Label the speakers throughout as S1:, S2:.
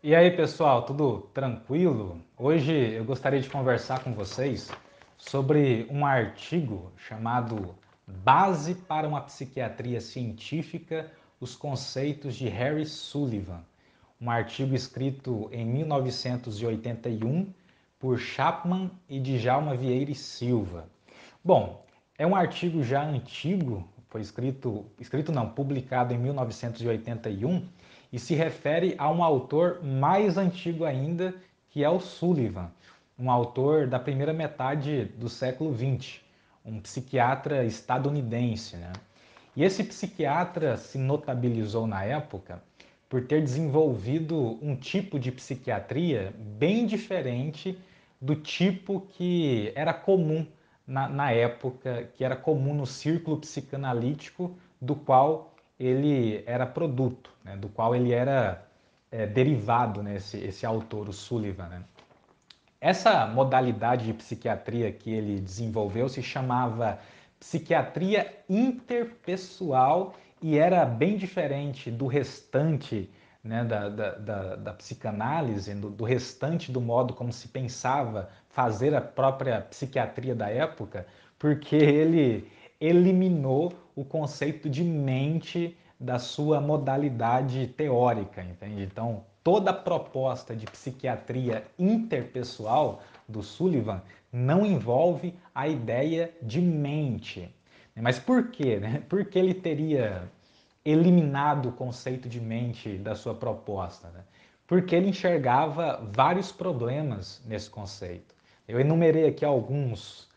S1: E aí, pessoal, tudo tranquilo? Hoje eu gostaria de conversar com vocês sobre um artigo chamado Base para uma Psiquiatria Científica, os conceitos de Harry Sullivan. Um artigo escrito em 1981 por Chapman e Djalma Vieira e Silva. Bom, é um artigo já antigo, foi escrito não, publicado em 1981 e se refere a um autor mais antigo ainda, que é o Sullivan, um autor da primeira metade do século XX, um psiquiatra estadunidense, né? E esse psiquiatra se notabilizou na época por ter desenvolvido um tipo de psiquiatria bem diferente do tipo que era comum na época, que era comum no círculo psicanalítico do qual ele era produto, né, do qual ele era derivado, né, esse autor, o Sullivan. Né? Essa modalidade de psiquiatria que ele desenvolveu se chamava psiquiatria interpessoal e era bem diferente do restante, né, da psicanálise, do restante do modo como se pensava fazer a própria psiquiatria da época, porque ele eliminou o conceito de mente da sua modalidade teórica, entende? Então, toda a proposta de psiquiatria interpessoal do Sullivan não envolve a ideia de mente. Mas por quê? Né? Por que ele teria eliminado o conceito de mente da sua proposta? Né? Porque ele enxergava vários problemas nesse conceito. Eu enumerei aqui alguns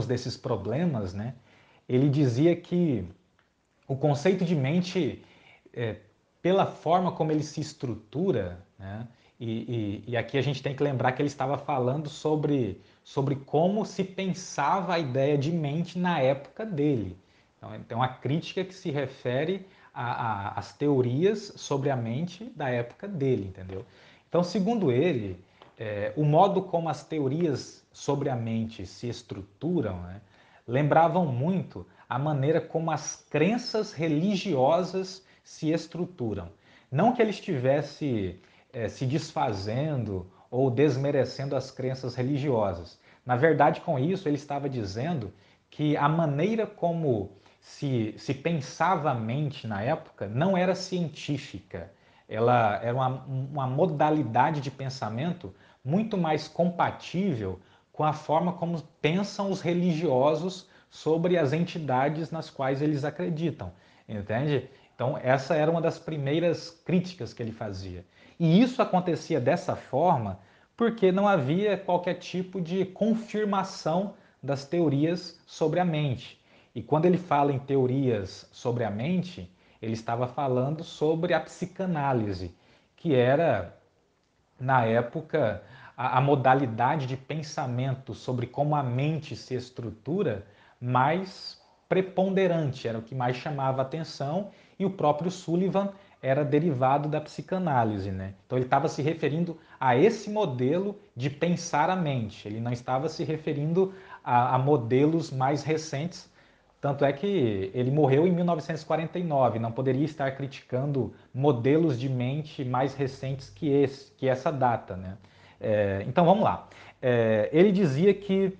S1: desses problemas, né? Ele dizia que o conceito de mente, é, pela forma como ele se estrutura, né? E aqui a gente tem que lembrar que ele estava falando sobre como se pensava a ideia de mente na época dele. Então, tem uma crítica que se refere às teorias sobre a mente da época dele, entendeu? Então, segundo ele, o modo como as teorias sobre a mente se estruturam, né, lembravam muito a maneira como as crenças religiosas se estruturam. Não que ele estivesse se desfazendo ou desmerecendo as crenças religiosas. Na verdade, com isso, ele estava dizendo que a maneira como se pensava a mente na época não era científica. Ela era uma modalidade de pensamento muito mais compatível com a forma como pensam os religiosos sobre as entidades nas quais eles acreditam, entende? Então, essa era uma das primeiras críticas que ele fazia. E isso acontecia dessa forma porque não havia qualquer tipo de confirmação das teorias sobre a mente. E quando ele fala em teorias sobre a mente, ele estava falando sobre a psicanálise, que era, na época, a modalidade de pensamento sobre como a mente se estrutura mais preponderante, era o que mais chamava atenção, e o próprio Sullivan era derivado da psicanálise, né? Então ele estava se referindo a esse modelo de pensar a mente, ele não estava se referindo a modelos mais recentes, tanto é que ele morreu em 1949, não poderia estar criticando modelos de mente mais recentes que essa data, né? Então vamos lá. Ele dizia que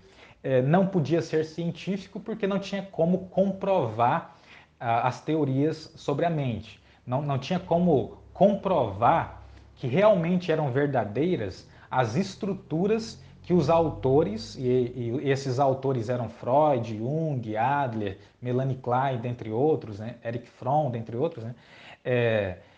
S1: não podia ser científico porque não tinha como comprovar as teorias sobre a mente. Não tinha como comprovar que realmente eram verdadeiras as estruturas que os autores, e esses autores eram Freud, Jung, Adler, Melanie Klein, dentre outros, né? Erich Fromm, dentre outros, né?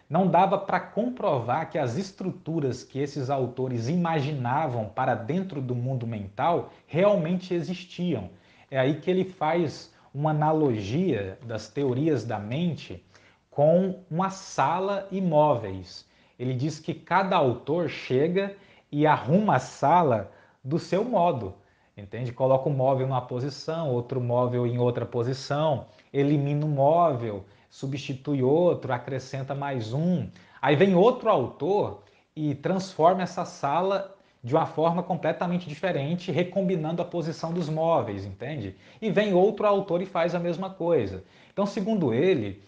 S1: Não dava para comprovar que as estruturas que esses autores imaginavam para dentro do mundo mental realmente existiam. É aí que ele faz uma analogia das teorias da mente com uma sala e móveis. Ele diz que cada autor chega e arruma a sala do seu modo, entende? Coloca o móvel numa posição, outro móvel em outra posição, elimina um móvel, substitui outro, acrescenta mais um. Aí vem outro autor e transforma essa sala de uma forma completamente diferente, recombinando a posição dos móveis, entende? E vem outro autor e faz a mesma coisa. Então, segundo ele,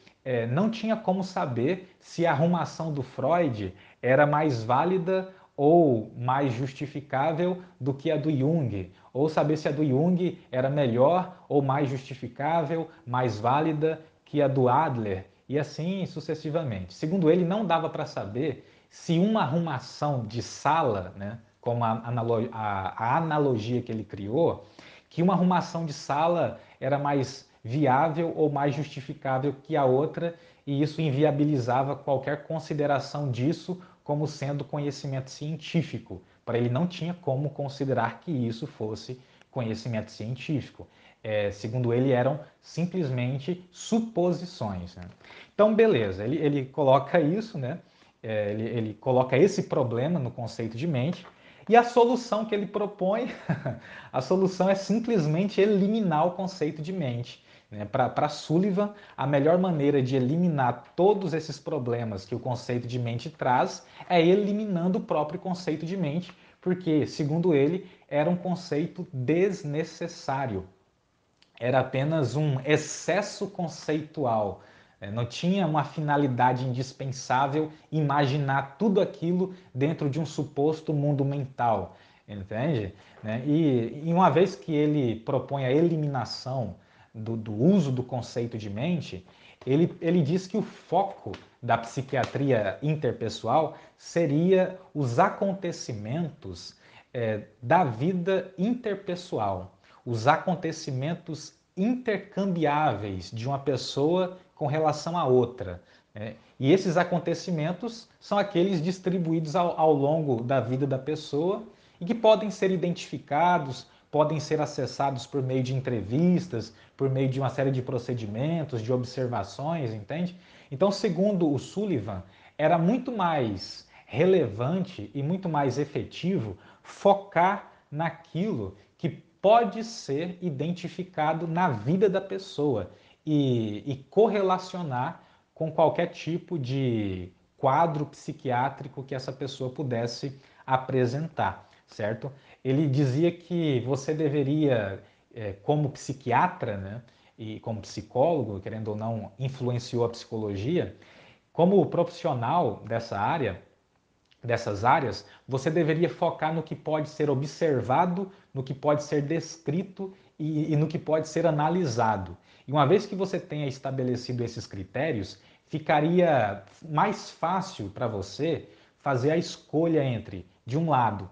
S1: não tinha como saber se a arrumação do Freud era mais válida ou mais justificável do que a do Jung, ou saber se a do Jung era melhor ou mais justificável, mais válida que a do Adler, e assim sucessivamente. Segundo ele, não dava para saber se uma arrumação de sala, né, como a analogia que ele criou, que uma arrumação de sala era mais viável ou mais justificável que a outra, e isso inviabilizava qualquer consideração disso como sendo conhecimento científico. Para ele não tinha como considerar que isso fosse conhecimento científico. Segundo ele, eram simplesmente suposições. Né? Então, beleza, ele coloca isso, né? Ele coloca esse problema no conceito de mente, e a solução que ele propõe, a solução é simplesmente eliminar o conceito de mente. Né? Para Sullivan, a melhor maneira de eliminar todos esses problemas que o conceito de mente traz é eliminando o próprio conceito de mente, porque, segundo ele, era um conceito desnecessário. Era apenas um excesso conceitual. Não tinha uma finalidade indispensável imaginar tudo aquilo dentro de um suposto mundo mental, entende? E uma vez que ele propõe a eliminação do uso do conceito de mente, ele diz que o foco da psiquiatria interpessoal seria os acontecimentos da vida interpessoal, os acontecimentos intercambiáveis de uma pessoa com relação a outra. Né? E esses acontecimentos são aqueles distribuídos ao longo da vida da pessoa e que podem ser identificados, podem ser acessados por meio de entrevistas, por meio de uma série de procedimentos, de observações, entende? Então, segundo o Sullivan, era muito mais relevante e muito mais efetivo focar naquilo que pode ser identificado na vida da pessoa e correlacionar com qualquer tipo de quadro psiquiátrico que essa pessoa pudesse apresentar, certo? Ele dizia que você deveria, como psiquiatra, né, e como psicólogo, querendo ou não, influenciou a psicologia, como profissional dessas áreas, você deveria focar no que pode ser observado, no que pode ser descrito e no que pode ser analisado. E uma vez que você tenha estabelecido esses critérios, ficaria mais fácil para você fazer a escolha entre, de um lado,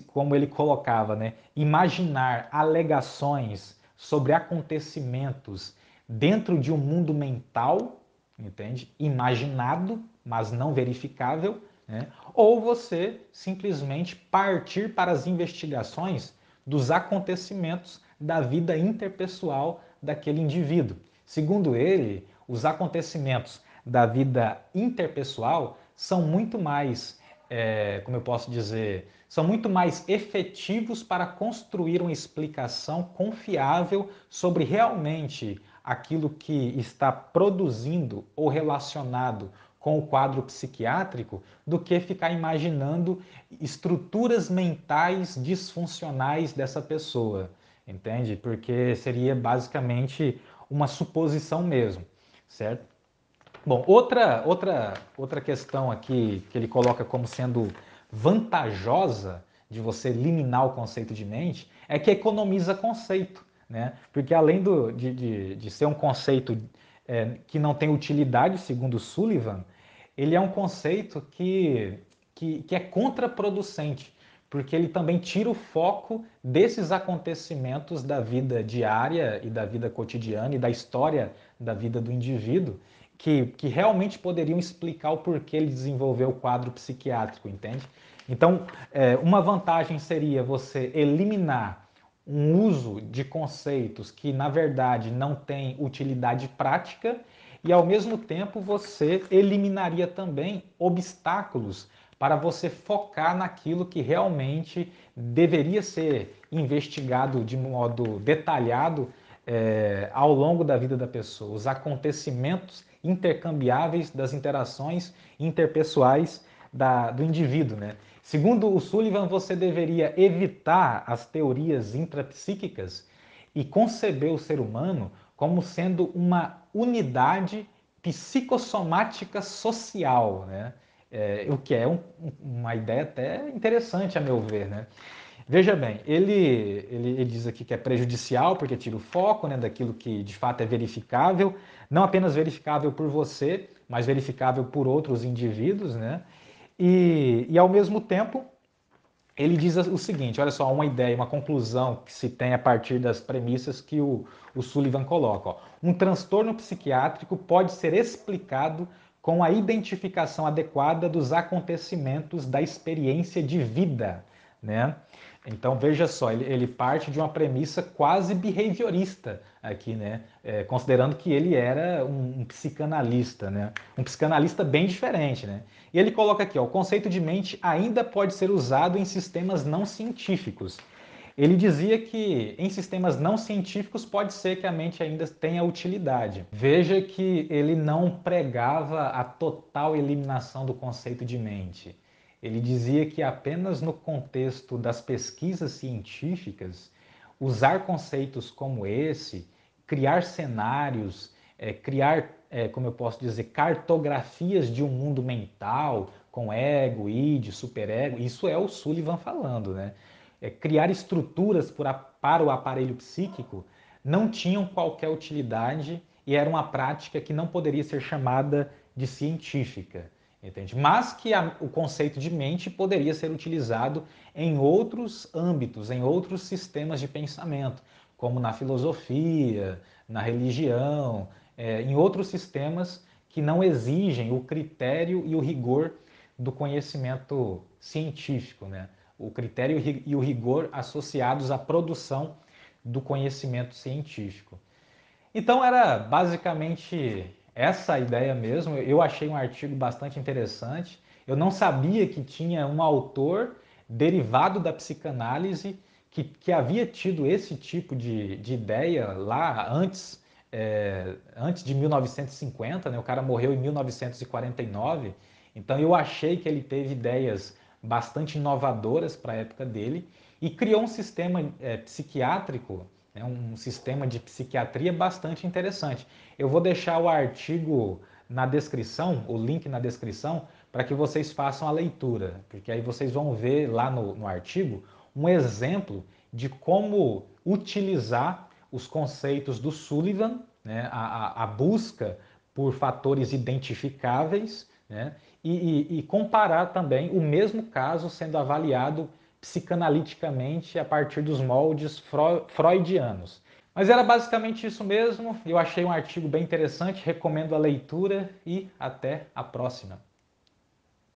S1: como ele colocava, né, imaginar alegações sobre acontecimentos dentro de um mundo mental, entende? Imaginado, mas não verificável, né? Ou você simplesmente partir para as investigações dos acontecimentos da vida interpessoal daquele indivíduo. Segundo ele, os acontecimentos da vida interpessoal são muito mais, como eu posso dizer, são muito mais efetivos para construir uma explicação confiável sobre realmente aquilo que está produzindo ou relacionado com o quadro psiquiátrico do que ficar imaginando estruturas mentais disfuncionais dessa pessoa, entende? Porque seria basicamente uma suposição mesmo, certo? Bom, outra questão aqui que ele coloca como sendo vantajosa de você eliminar o conceito de mente é que economiza conceito, né? Porque além de ser um conceito que não tem utilidade, segundo Sullivan, ele é um conceito que é contraproducente, porque ele também tira o foco desses acontecimentos da vida diária e da vida cotidiana e da história da vida do indivíduo, que realmente poderiam explicar o porquê ele desenvolveu o quadro psiquiátrico, entende? Então, uma vantagem seria você eliminar um uso de conceitos que, na verdade, não tem utilidade prática e, ao mesmo tempo, você eliminaria também obstáculos para você focar naquilo que realmente deveria ser investigado de modo detalhado ao longo da vida da pessoa, os acontecimentos intercambiáveis das interações interpessoais do indivíduo, né? Segundo o Sullivan, você deveria evitar as teorias intrapsíquicas e conceber o ser humano como sendo uma unidade psicossomática social, né? o que é uma ideia até interessante, a meu ver, né? Veja bem, ele diz aqui que é prejudicial porque tira o foco, né, daquilo que de fato é verificável, não apenas verificável por você, mas verificável por outros indivíduos, né? E ao mesmo tempo, ele diz o seguinte, olha só, uma ideia, uma conclusão que se tem a partir das premissas que o Sullivan coloca. Ó. Um transtorno psiquiátrico pode ser explicado com a identificação adequada dos acontecimentos da experiência de vida, né? Então veja só, ele parte de uma premissa quase behaviorista aqui, né? Considerando que ele era um psicanalista, né? Um psicanalista bem diferente, né? E ele coloca aqui, ó, o conceito de mente ainda pode ser usado em sistemas não científicos. Ele dizia que em sistemas não científicos pode ser que a mente ainda tenha utilidade. Veja que ele não pregava a total eliminação do conceito de mente. Ele dizia que apenas no contexto das pesquisas científicas, usar conceitos como esse, criar cenários, criar, como eu posso dizer, cartografias de um mundo mental, com ego, id, superego, isso é o Sullivan falando, né? Criar estruturas para o aparelho psíquico não tinham qualquer utilidade e era uma prática que não poderia ser chamada de científica. Entende? Mas que o conceito de mente poderia ser utilizado em outros âmbitos, em outros sistemas de pensamento, como na filosofia, na religião, em outros sistemas que não exigem o critério e o rigor do conhecimento científico, né? O critério e o rigor associados à produção do conhecimento científico. Então era basicamente essa a ideia mesmo. Eu achei um artigo bastante interessante. Eu não sabia que tinha um autor derivado da psicanálise que havia tido esse tipo de ideia lá antes de 1950, né? O cara morreu em 1949. Então eu achei que ele teve ideias bastante inovadoras para a época dele e criou um sistema psiquiátrico, né, um sistema de psiquiatria bastante interessante. Eu vou deixar o artigo na descrição, o link na descrição, para que vocês façam a leitura, porque aí vocês vão ver lá no artigo um exemplo de como utilizar os conceitos do Sullivan, né, a busca por fatores identificáveis, né, e comparar também o mesmo caso sendo avaliado psicanaliticamente a partir dos moldes freudianos. Mas era basicamente isso mesmo. Eu achei um artigo bem interessante, recomendo a leitura e até a próxima.